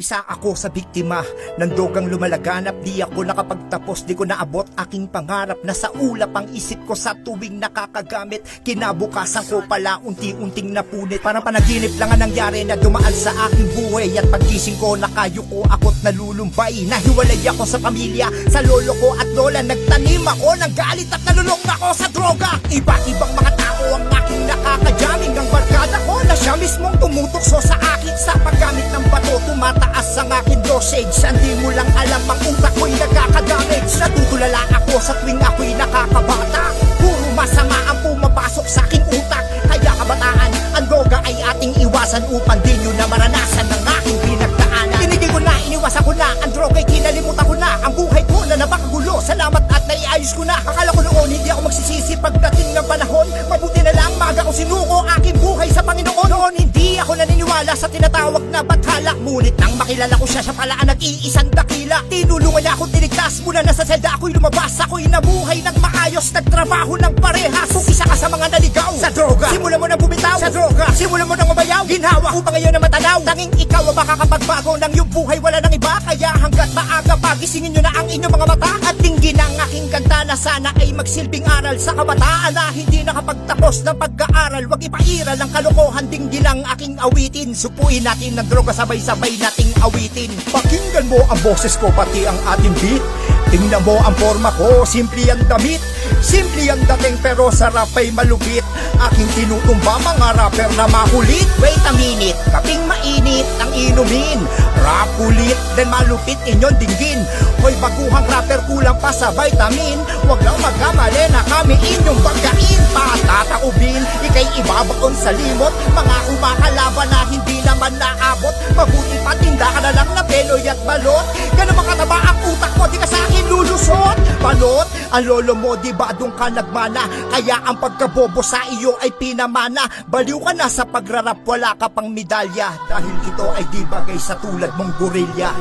Isa ako sa biktima ng drogang lumalaganap. Di ako nakapagtapos, di ko naabot aking pangarap. Nasa ulap ang isip ko sa tuwing nakakagamit. Kinabukasan ko pala unti-unting napunit. Parang panaginip lang ang nangyari na dumaan sa aking buhay. At paggising ko nakayuko ako't nalulumbay. Nahiwalay ako sa pamilya, sa lolo ko at lola. Nagtanim ako ng galit at nalulong ako sa droga. Iba't ibang mga tao ang aking nakakajaming. Ang barkada ko na siya mismong tumutukso sa akin. Sa paggamit ng bato tumataas ang aking dosage. Hindi mo lang alam ang utak ko'y nagkakadamage. Natutulala ako sa tuwing ako'y nakakabata. Puro masama ang pumapasok sa aking utak. Kaya kabataan, ang droga ay ating iwasan upang di nyo na maranasan ng aking pinagdaanan. Tinigil ko na, iniwasan ko na, ang droga'y kinalimutan ko na. Ang buhay ko na napakagulo, salamat at naiayos ko na. Akala ko noon hindi ako magsisisi pagdating ng panahon. Mabuti na lang maaga ko sinuko aking buhay sa Panginoon. Noon hindi ako naniniwala sa tinatawag na bathala. Ngunit nang makilala ko siya pala ang nag-iisang dakila. Tinulungan niya akong tinigtas mula na sa selda ako'y lumabas. Ako'y nabuhay ng maayos, nagtrabaho ng parehas. Kung isa ka sa mga naligaw sa droga, simulan mo na bumitaw sa droga, simulan mo na umayaw. Ginhawa ko pa ngayon na matanaw. Tanging ikaw ang makakapagbago ng iyong buhay, wala nang iba. Kaya hanggat maaga pagisingin nyo na ang inyong mga mata. At dinggin ang aking kanta na sana ay magsilbing aral sa kabataan na hindi nakapagtapos ng pag-aaral. Huwag ipairal ang kalokohan, dinggin ang aking awitin. Supuin natin ng droga, sabay-sabay nating awitin. Pakinggan mo ang boses ko, pati ang ating beat. Tingnan mo ang forma ko, simple ang damit. Simple ang dating pero sarap ay malupit. Aking tinutumba mga rapper na makulit. Wait a minute, kaping mainit ang inumin. Rap ulit, then malupit inyong dinggin. Hoy baguhang rapper, kulang pa sa vitamin. Huwag lang magkamali na kami inyong banggain. Patataubin, ikay ibabaon sa limot. Mga kumakalaban na hindi naman naabot. Mabuti pa tinda ka na lang na peloy at balot. Ganun makataba ang utak mo, di ka sa akin lulusot. Balot, ang lolo mo di ba doon ka nagmana? Kaya ang pagkabobo sa iyo ay pinamana. Baliw ka na sa pagrarap, wala ka pang medalya. Dahil ito ay di bagay sa tulad mong gorilya.